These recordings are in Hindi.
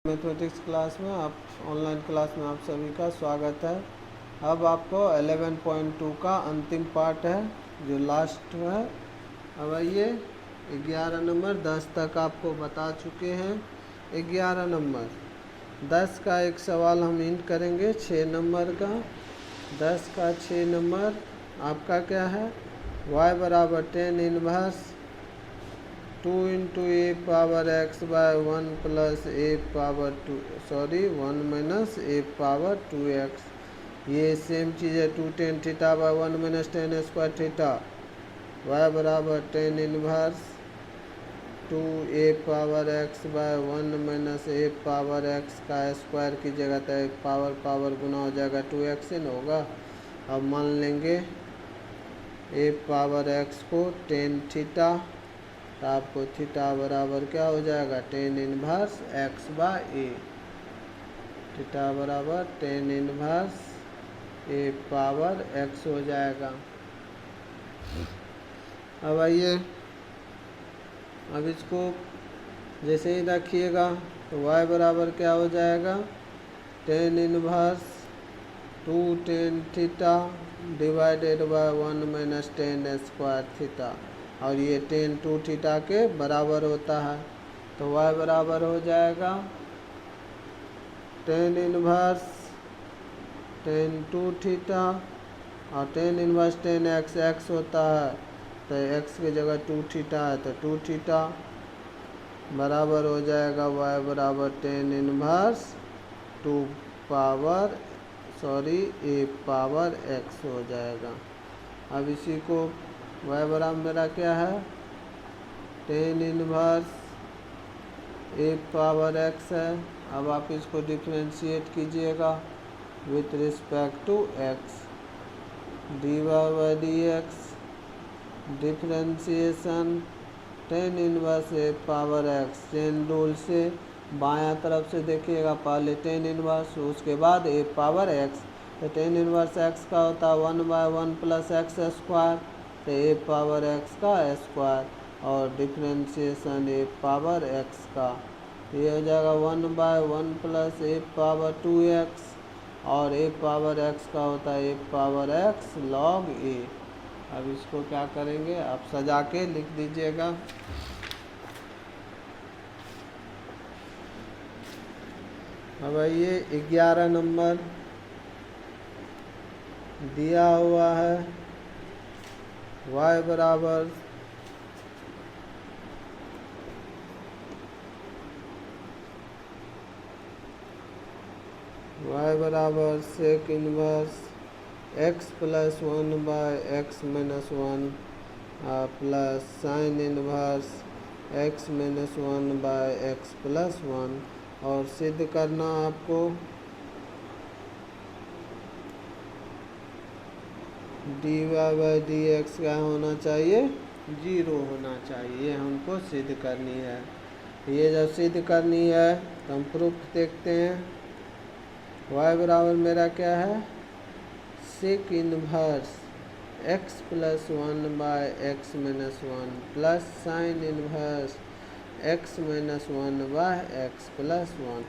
मैथमेटिक्स क्लास में आप ऑनलाइन क्लास में आप सभी का स्वागत है। अब आपको 11.2 का अंतिम पार्ट है जो लास्ट है। अब आइए 11 नंबर 10 तक आपको बता चुके हैं। 11 नंबर 10 का एक सवाल हम इंट करेंगे 6 नंबर का। 10 का 6 नंबर आपका क्या है, y बराबर 10 inverse 2 into A power x by 1 plus A power 1 minus A power 2x। ये सेम चीज़ है 2 tan theta bye 1 minus 10 square theta. y बराबर 10 inverse 2 A power x by 1 minus A power x का स्क्वायर की जगह तो पावर गुना हो जाएगा 2x से न होगा। अब मान लेंगे ए पावर एक्स को 10 थीटा, तो आपको थीटा बराबर क्या हो जाएगा 10 इनवर्स एक्स बाय ए। थीटा बराबर 10 इनवर्स ए पावर एक्स हो जाएगा। अब आइए अब इसको जैसे ही रखिएगा तो y बराबर क्या हो जाएगा 10 inverse 2 10 theta divided by 1 minus 10 square theta, और ये 10 2 थीटा के बराबर होता है। तो y बराबर हो जाएगा 10 इनवर्स 10 2 थीटा और 10 इनवर्स 10 x होता है, तो x की जगह 2 थीटा है तो 2 थीटा बराबर हो जाएगा y बराबर 10 इनवर्स 2 पावर ए पावर x हो जाएगा। अब इसी को y बराबर मेरा क्या है 10 इनवर्स ए पावर x है। अब आप इसको डिफ्रेंशिएट कीजिएगा with respect to x, D Y by D X differentiation 10 inverse A power x। Chain rule से बायां तरफ से देखिएगा, पहले 10 इनवर्स उसके बाद ए पावर x, तो 10 इनवर्स x का होता है 1 बाय 1 प्लस एक्स स्क्वायर, तो ए पावर x का स्क्वायर और डिफ्रेंशिएशन ए पावर x का, ये हो जाएगा 1 by 1 plus A power 2x और ए पावर x का होता है ए पावर x log a। अब इसको क्या करेंगे आप सजा के लिख दीजिएगा। अब ये 11 नंबर दिया हुआ है y बराबर sec inverse x plus 1 by x minus 1 plus sine inverse x minus 1 by x plus 1, और सिद्ध करना आपको D Y by D X क्या होना चाहिए 0 होना चाहिए, ये हमको सिद्ध करनी है। ये जब सिद्ध करनी है तो हम प्रूफ देखते हैं। y बराबर मेरा क्या है sec inverse x plus 1 by x minus 1 plus sine inverse x minus 1 by x plus 1।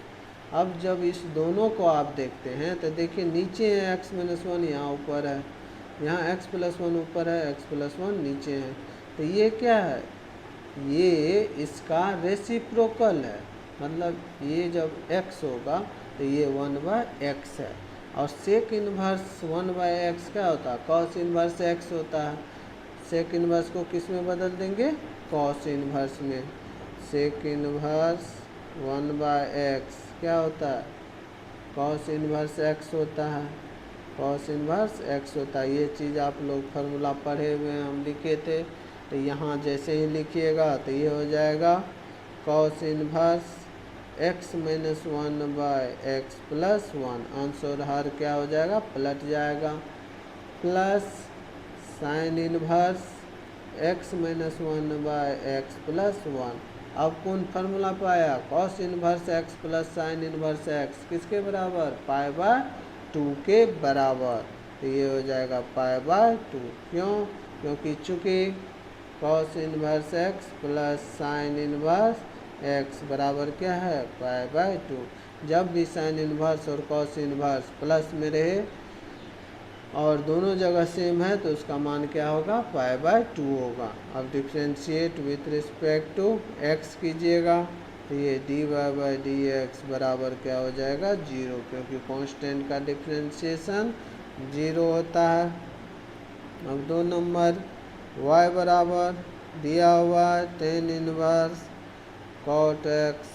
अब जब इस दोनों को आप देखते हैं तो देखिए नीचे है x माइनस 1, यहाँ ऊपर है, यहाँ x प्लस 1 ऊपर है, x प्लस 1 नीचे है, तो ये क्या है ये इसका रेसिप्रोकल है, मतलब ये जब x होगा तो ये 1 बाय x है। और सेक इनवर्स 1 बाय x क्या होता है कॉस इनवर्स x होता है। सेक इनवर्स को किस में बदल देंगे कॉस इनवर्स में। सेक इनवर्स 1 बाय x क्या होता है कॉस इनवर्स x होता है, कॉस इनवर्स x होता है। ये चीज़ आप लोग फार्मूला पढ़े हुए हैं, हम लिखे थे, तो यहाँ जैसे ही लिखिएगा तो ये हो जाएगा cos inverse x minus 1 by X plus 1, अंश और हर क्या हो जाएगा पलट जाएगा, plus sine inverse x minus 1 by X plus 1। अब कौन फार्मूला पाया cos inverse x plus sine inverse x किसके बराबर पाई बाय 2 के बराबर, तो ये हो जाएगा पाई बाय 2। क्योंकि चूँकि cos inverse x plus sine inverse x बराबर क्या है पाई बाय 2। जब भी साइन इन्वर्स और कॉस इन्वर्स प्लस में रहे और दोनों जगह सेम है तो उसका मान क्या होगा पाई बाय 2 होगा। अब differentiate with respect to X कीजिएगा तो ये D Y by D X बराबर क्या हो जाएगा 0, क्योंकि कांस्टेंट का डिफ्रेंशिएशन 0 होता है। अब 2 नंबर y बराबर दिया हुआ है tan inverse cot x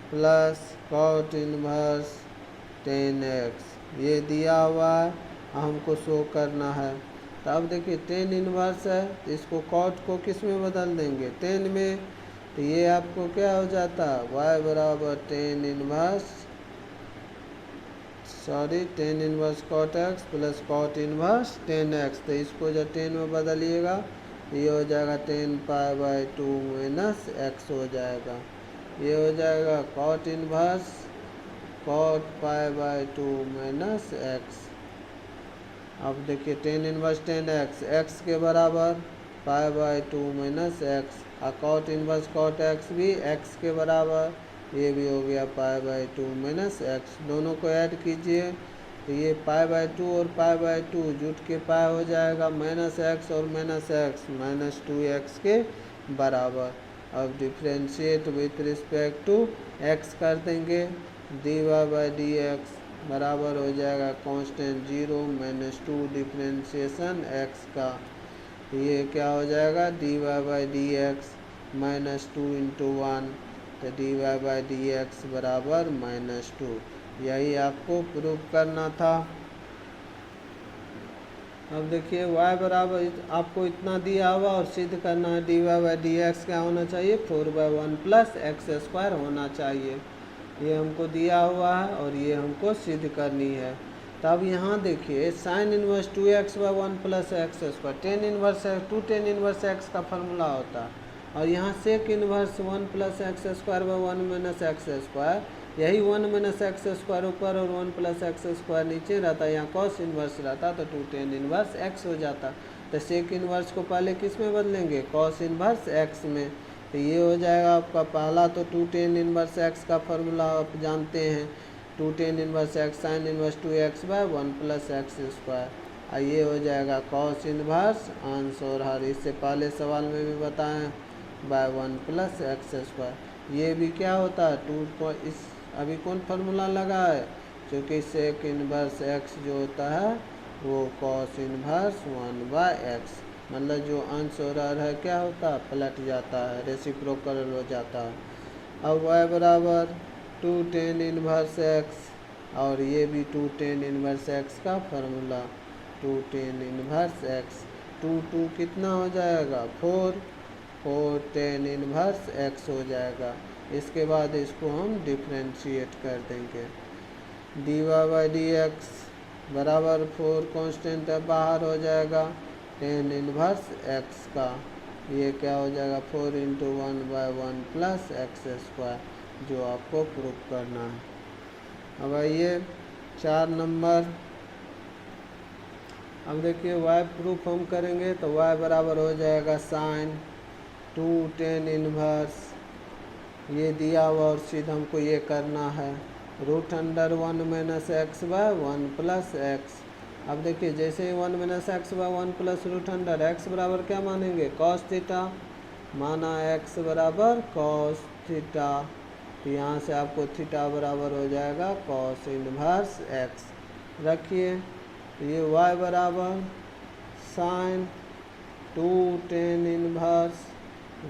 plus cot inverse tan x, ये दिया हुआ है हमको शो करना है। तो अब देखिए tan इनवर्स है तो इसको cot को किस में बदल देंगे tan में, तो ये आपको क्या हो जाता है y बराबर tan inverse cot x plus cot inverse tan x। तो इसको जब tan में बदलिएगा तो ये हो जाएगा tan pi by 2 minus x हो जाएगा। ये हो जाएगा cot inverse cot pi by 2 minus x। अब देखिए tan inverse tan x, x के बराबर पाई बाय 2 माइनस x, और cot इनवर्स cot x भी x के बराबर, ये भी हो गया पाई बाय 2 माइनस x। दोनों को ऐड कीजिए तो ये पाई बाय 2 और पाई बाय 2 जुट के पाई हो जाएगा माइनस x और माइनस x माइनस 2x के बराबर। अब differentiate with respect to x कर देंगे, D Y by D X बराबर हो जाएगा कांस्टेंट 0 माइनस 2 डिफ्रेंशिएशन x का, ये क्या हो जाएगा D Y by D X minus 2 into 1, तो D Y by D X बराबर माइनस 2। यही आपको प्रूव करना था। अब देखिए y बराबर आपको इतना दिया हुआ और सिद्ध करना है D Y by D X क्या होना चाहिए 4/1 प्लस एक्स स्क्वायर होना चाहिए। ये हमको दिया हुआ है और ये हमको सिद्ध करनी है। तब यहाँ देखिए sine inverse 2x/1 plus X square, tan inverse 2 tan inverse X का फॉर्मूला होता है, और यहाँ sec inverse 1 plus X square by 1 minus x square, यही 1 माइनस एक्स स्क्वायर ऊपर और 1 प्लस एक्स स्क्वायर नीचे रहता है, यहाँ कॉस इनवर्स रहता तो 2 टेन इनवर्स एक्स हो जाता। तो सेक इनवर्स को पहले किस में बदलेंगे कॉस इनवर्स एक्स में, तो ये हो जाएगा आपका पहला तो 2 टेन इनवर्स एक्स का फॉर्मूला आप जानते हैं, 2 tan inverse X sine inverse 2x by 1 plus X square, ये हो जाएगा कॉस इनवर्स अंश और हर, इससे पहले सवाल में भी बताएं बाय 1 प्लस एक्स स्क्वायर। ये भी क्या होता है 2 को इस अभी कौन फार्मूला लगा है, क्योंकि सेक इनवर्स एक्स जो होता है वो कॉस इनवर्स 1 बाय एक्स, मतलब जो अंश और हर है क्या होता है पलट जाता है, रेसिप्रोकल हो जाता है। अब y बराबर 2 टेन इनवर्स एक्स, और ये भी 2 टेन इनवर्स एक्स का फार्मूला 2 टेन इनवर्स एक्स, 2 कितना हो जाएगा 4 टेन इनवर्स एक्स हो जाएगा। इसके बाद इसको हम डिफ्रेंशिएट कर देंगे, D Y by D X बराबर 4 कांस्टेंट है बाहर हो जाएगा टेन इनवर्स एक्स का, ये क्या हो जाएगा 4 into 1 by 1 plus X square, जो आपको प्रूफ करना है। अब आइए 4 नंबर, अब देखिए y प्रूफ हम करेंगे तो y बराबर हो जाएगा साइन 2 टेन इनवर्स, ये दिया हुआ और सीधा हमको ये करना है root under 1 minus X by 1 plus X. अब देखिए जैसे ही 1 minus X by 1 plus root under X बराबर क्या मानेंगे कॉस थीटा, माना एक्स बराबर कॉस थीटा, तो यहाँ से आपको थीटा बराबर हो जाएगा कॉस इनवर्स एक्स। रखिए ये y बराबर sine 2 tan inverse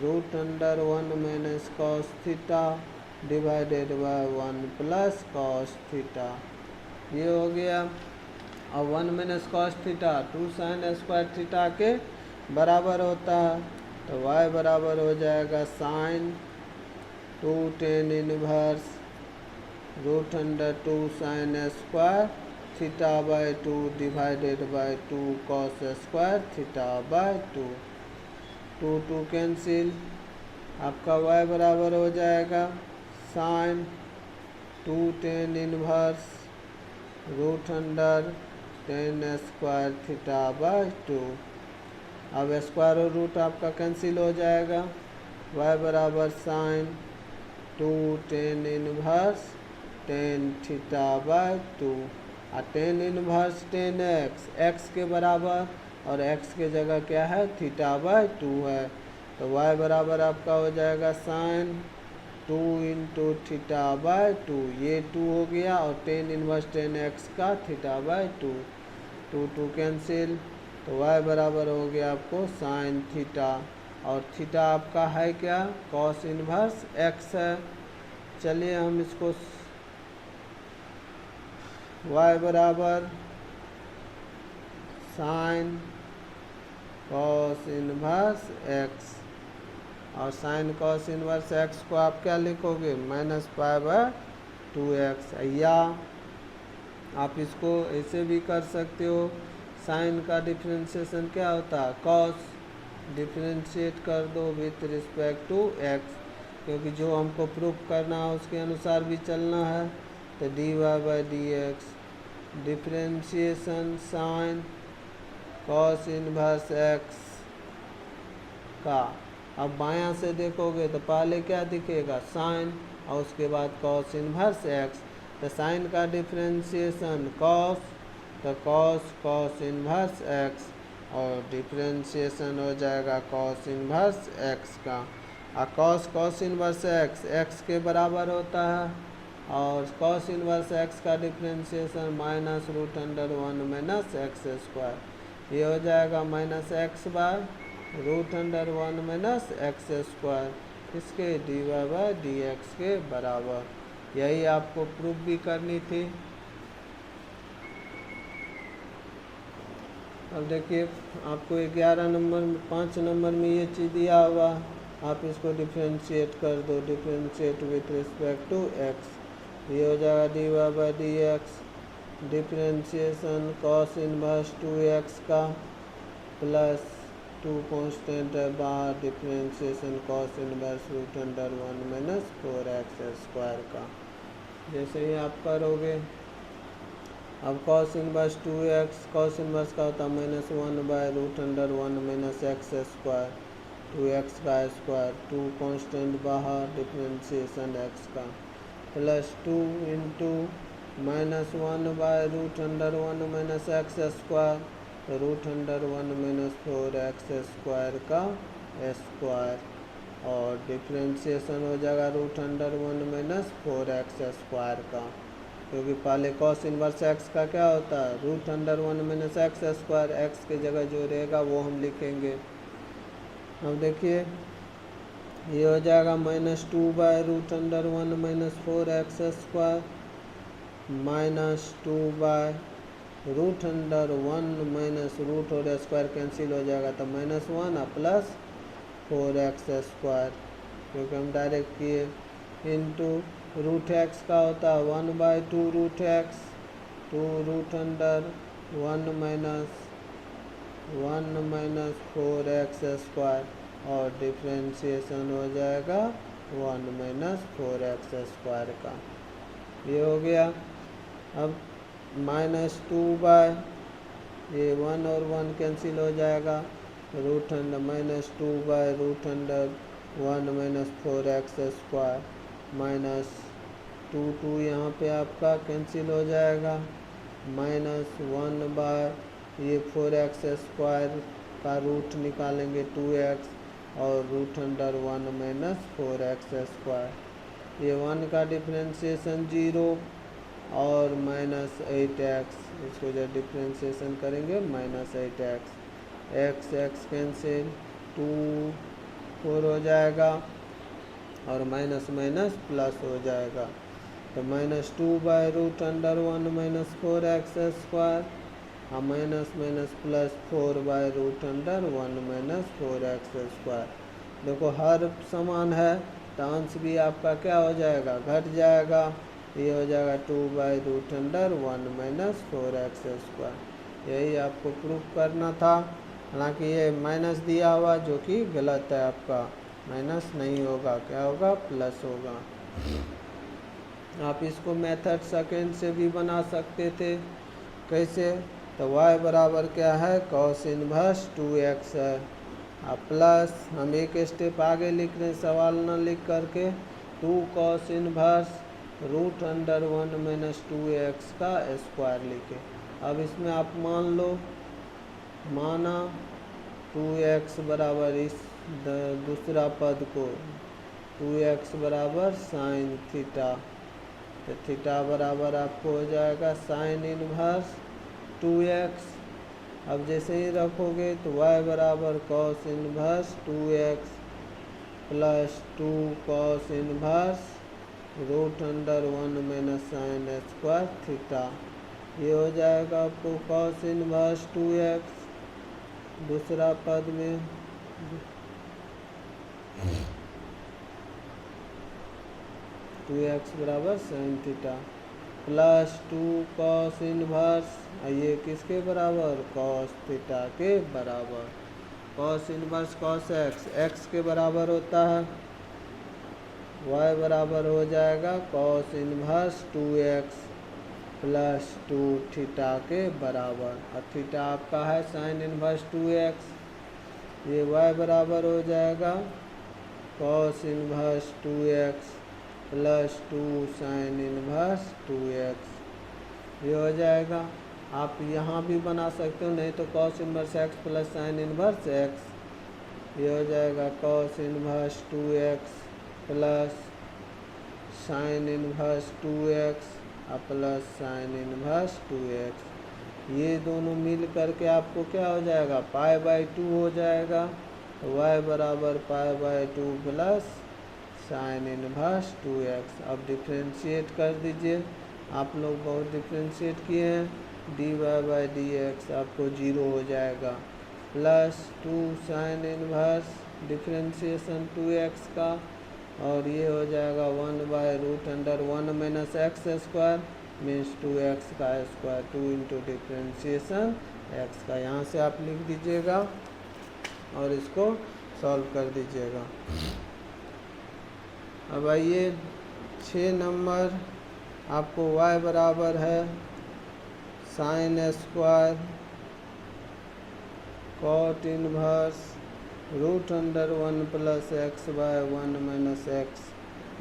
root under 1 minus cos theta divided by 1 plus cos theta, ये हो गया। और 1 minus cos theta 2 sine square theta के बराबर होता है, तो y बराबर हो जाएगा sine 2 tan inverse root under 2 sine square theta by 2 divided by 2 cos square theta by 2, 2 cancel, आपका y बराबर हो जाएगा sine 2 tan inverse root under 10 square theta by 2। अब स्क्वायर और रूट आपका कैंसिल हो जाएगा, y बराबर sine 2 tan inverse tan theta by 2 और tan इनवर्स tan x के बराबर और x के जगह क्या है थीटा बाय 2 है, तो y बराबर आपका हो जाएगा साइन 2 इंटू थीटा बाय 2, ये 2 हो गया और tan इनवर्स tan x का थीटा बाय 2, 2 कैंसिल, तो y बराबर हो गया आपको साइन थीटा और थीटा आपका है क्या कॉस इनवर्स x है। चलिए हम इसको y बराबर साइन कॉस इनवर्स x और साइन कॉस इनवर्स x को आप क्या लिखोगे -π/2x, या आप इसको ऐसे भी कर सकते हो, साइन का डिफरेंशिएशन क्या होता है कॉस, डिफरेंशिएट कर दो विथ रिस्पेक्ट टू x, क्योंकि जो हमको प्रूफ करना है उसके अनुसार भी चलना है, तो dy/dx differentiation sine cos inverse x का। अब बायां से देखोगे तो पहले क्या दिखेगा साइन और उसके बाद कॉस इनवर्स x, तो साइन का डिफरेंशिएशन कॉस, तो कॉस इनवर्स x और डिफरेंशिएशन हो जाएगा कॉस इनवर्स x का, और कॉस इनवर्स x के बराबर होता है और कॉस इनवर्स x का डिफरेंशिएशन -√1 - x², ये हो जाएगा -x/√1 - x², इसके dy/dx के बराबर। यही आपको प्रूफ भी करनी थी। अब देखिए आपको 11 नंबर में 5 नंबर में ये चीज़ दिया हुआ, आप इसको डिफ्रेंशिएट कर दो, differentiate with respect to x, ये हो जाएगा dy/dx differentiation cos inverse 2x का प्लस 2 कांस्टेंट है बाहर, डिफ्रेंशिएशन कॉस इनवर्स √1 - 4x² का। जैसे ही आप करोगे, अब cos inverse 2x, cos inverse का होता है -1/√1 - x², 2x का स्क्वायर, 2 कांस्टेंट बाहर, डिफ्रेंशिएशन x का प्लस 2 इंटू -1/√1 - x², √1 - 4x² का स्क्वायर और डिफ्रेंशिएशन हो जाएगा √1 - 4x² का, क्योंकि पहले कॉस इनवर्स x का क्या होता है √1 - x², x की जगह जो रहेगा वो हम लिखेंगे। अब देखिए ये हो जाएगा -2/√1 - 4x² -2/√1 - रूट और स्क्वायर कैंसिल हो जाएगा, तो -1 प्लस 4x², क्योंकि हम डायरेक्ट किए, इंटू रूट एक्स का होता है 1/2√x, 2√1 - 4x² और डिफ्रेंशिएशन हो जाएगा 1 - 4x² का, ये हो गया। अब -2 ये 1 और 1 कैंसिल हो जाएगा, -2/√1 - 4x² -2 यहाँ पे आपका कैंसिल हो जाएगा, -1 ये 4x² का रूट निकालेंगे 2x और √1 - 4x², ये 1 का डिफ्रेंशिएशन 0 और -8x, इसको जब डिफ्रेंशिएशन करेंगे -8x, x कैंसिल, 2 4 हो जाएगा और माइनस प्लस हो जाएगा, तो -2/√1 - 4x² और माइनस प्लस 4/√1 - 4x²। देखो हर समान है तो अंश भी आपका क्या हो जाएगा घट जाएगा, ये हो जाएगा 2/√1 - 4x²। यही आपको प्रूफ करना था, हालांकि ये माइनस दिया हुआ जो कि गलत है, आपका माइनस नहीं होगा, क्या होगा प्लस होगा। आप इसको मेथड सेकेंड से भी बना सकते थे, कैसे, तो y बराबर क्या है कॉस इनवर्स 2x है, प्लस हम एक स्टेप आगे लिख रहे हैं सवाल न लिख करके, 2 cos inverse root under 1 minus 2x का स्क्वायर लिखे। अब इसमें आप मान लो, माना 2x बराबर इस दूसरा पद को 2x बराबर साइन थीटा, तो थीटा बराबर आपको हो जाएगा साइन इनवर्स 2x। अब जैसे ही रखोगे तो y बराबर cos inverse 2x plus 2 cos inverse root under 1 minus sine square theta, ये हो जाएगा आपको कॉस इनवर्स 2x। दूसरा पद में 2x बराबर sine theta plus 2 cos inverse, ये किसके बराबर, कॉस थीटा के बराबर। कॉस इनवर्स कॉस x के बराबर होता है, y बराबर हो जाएगा cos inverse 2x plus 2 theta के बराबर। और थीटा आपका है साइन इनवर्स 2x, ये y बराबर हो जाएगा cos inverse 2x plus 2 sign inverse 2x, ये हो जाएगा। आप यहाँ भी बना सकते हो, नहीं तो cos inverse x plus sine inverse x, ये हो जाएगा cos inverse 2x plus sine inverse 2x plus sine inverse 2x। ये दोनों मिल करके आपको क्या हो जाएगा, π/2 हो जाएगा। तो y बराबर π/2 प्लस साइन इनवर्स 2x। अब डिफ्रेंशिएट कर दीजिए, आप लोग बहुत डिफ्रेंशिएट किए हैं, dy/dx आपको 0 हो जाएगा plus 2 sine inverse differentiation 2x का, और ये हो जाएगा 1/रूट under 1 minus x square means 2x का स्क्वायर, 2 इंटू डिफ्रेंशिएशन x का। यहाँ से आप लिख दीजिएगा और इसको सॉल्व कर दीजिएगा। अब आइए 6 नंबर, आपको y बराबर है sine square cot inverse root under 1 plus x/1 minus x,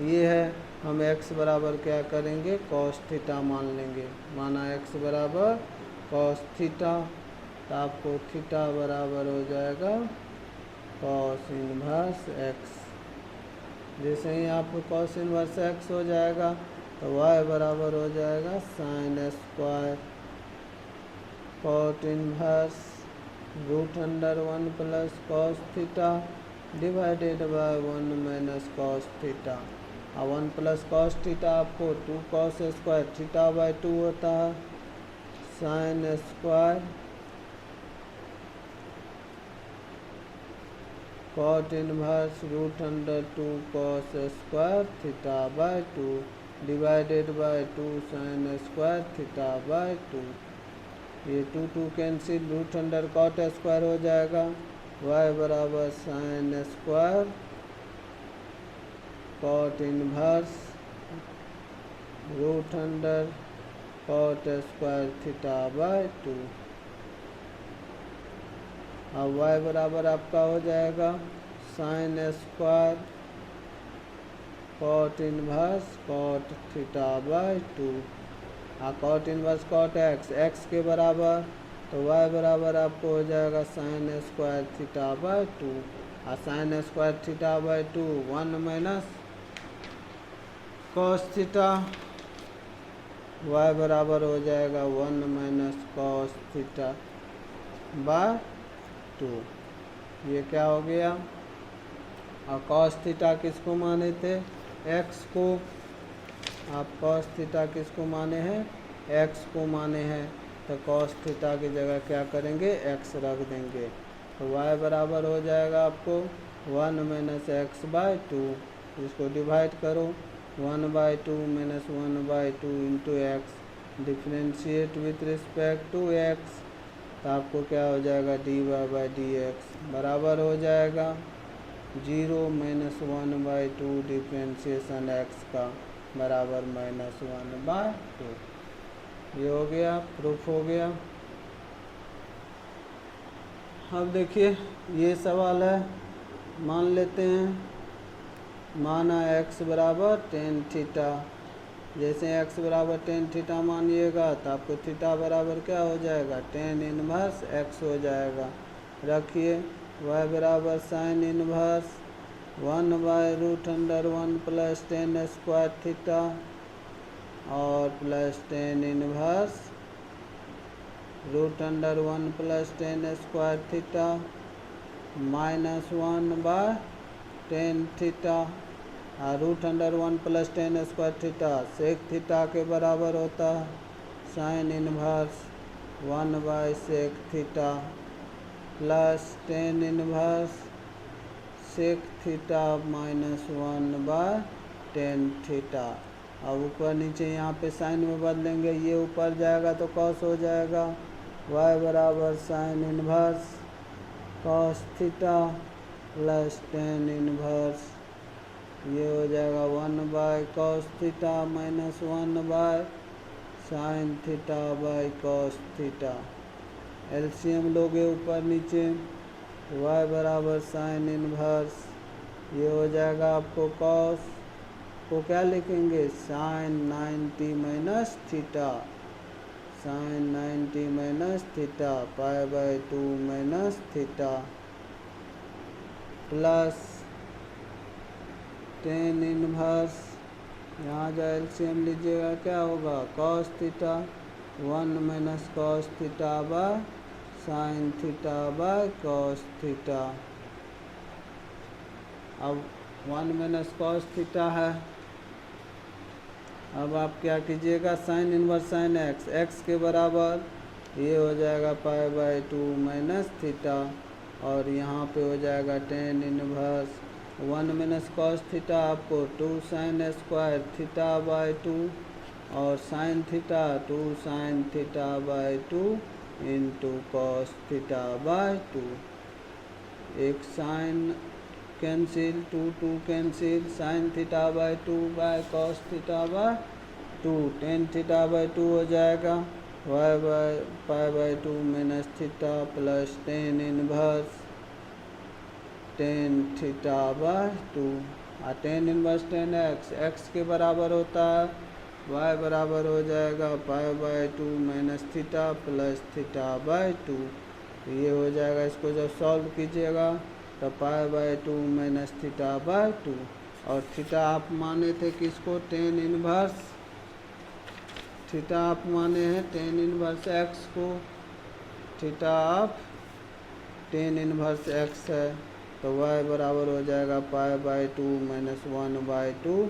ये है। हम x बराबर क्या करेंगे, कॉस थीटा मान लेंगे। माना x बराबर कॉस थीटा, तो आपको थीटा बराबर हो जाएगा कॉस इनवर्स x। जैसे ही आपको कॉस इनवर्स x हो जाएगा तो y बराबर हो जाएगा sine square cot inverse root under 1 plus cos theta divided by 1 minus cos theta. 1 plus cos theta आपको 2 कॉस स्क्वायर थीटा/2 होता है, sine square cot inverse root under 2 cos square थीटा/2 डिवाइडेड बाय 2 साइन स्क्वायर थीटा/2। ये 2 cancel, root under cot square हो जाएगा, y बराबर sine square cot inverse root under cot square थीटा/2। अब y बराबर आपका हो जाएगा sine square cot inverse cot थीटा/2। कॉट इनवर्स कॉट x के बराबर, तो y बराबर आपको हो जाएगा साइन स्क्वायर थीटा/2। साइन स्क्वायर थीटा/2 1 माइनस कॉस थीटा, y बराबर हो जाएगा 1 माइनस कॉस थीटा/2। ये क्या हो गया, और कॉस थीटा किसको माने थे, x को। आप कॉस थीटा किसको माने हैं, x को माने हैं, तो कॉस थीटा की जगह क्या करेंगे, x रख देंगे। तो y बराबर हो जाएगा आपको 1 माइनस x/2, इसको डिवाइड करो, 1/2 minus 1/2 into x, differentiate with respect to x, तो आपको क्या हो जाएगा, dy/dx बराबर हो जाएगा 0 माइनस 1/2 डिफ्रेंशिएशन x का बराबर -1/2। ये हो गया, प्रूफ हो गया। अब देखिए ये सवाल है, मान लेते हैं माना x बराबर टेन थीटा। जैसे x बराबर टेन थीटा मानिएगा तो आपको थीटा बराबर क्या हो जाएगा, टेन इनवर्स x हो जाएगा। रखिए y बराबर sine inverse 1/√1 plus tan square theta और plus tan inverse √1 plus tan square theta minus 1/10 theta और √1 plus tan square theta sec theta के बराबर होता है साइन इनवर्स 1/सेक theta plus tan inverse sec theta minus 1/10 theta. अब ऊपर नीचे यहाँ पे साइन में बदलेंगे, ये ऊपर जाएगा तो कॉस हो जाएगा। y बराबर sine inverse cos theta plus tan inverse ये हो जाएगा 1/कॉस थीटा माइनस 1/साइन theta by cos theta. LCM लोगे ऊपर नीचे, y बराबर साइन इनवर्स ये हो जाएगा आपको कॉस को क्या लिखेंगे, sine 90 minus theta, sine 90 minus theta π/2 minus theta plus tan inverse यहाँ जो एलसीएम लीजिएगा क्या होगा, cos theta 1 minus cos theta by sine theta by cos theta. अब 1 माइनस कॉस थीटा है। अब आप क्या कीजिएगा, साइन इनवर्स साइन x के बराबर ये हो जाएगा π/2 माइनस थीटा और यहाँ पे हो जाएगा tan inverse 1 minus cos theta आपको 2 साइन स्क्वायर थीटा बाय 2 और sine theta 2 sine theta by 2 into cos theta by 2। एक sine cancel 2 cancel sine theta by 2 by cos theta by 2 tan theta by 2 हो जाएगा π/2 minus theta plus tan inverse tan theta by 2 और टेन इनवर्स टेन x के बराबर होता है, y बराबर हो जाएगा π/2 minus theta plus theta by 2। ये हो जाएगा, इसको जब सॉल्व कीजिएगा तो π/2 माइनस थीटा बाय 2 और थीटा आप माने थे किसको, टेन इनवर्स, थीटा आप माने हैं टेन इनवर्स x को, थीटा आप टेन इनवर्स x है तो y बराबर हो जाएगा π/2 minus 1/2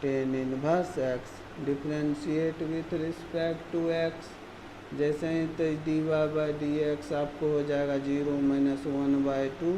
tan inverse x। Differentiate with respect to x, जैसे ही तो dy/dx आपको हो जाएगा 0 माइनस 1/2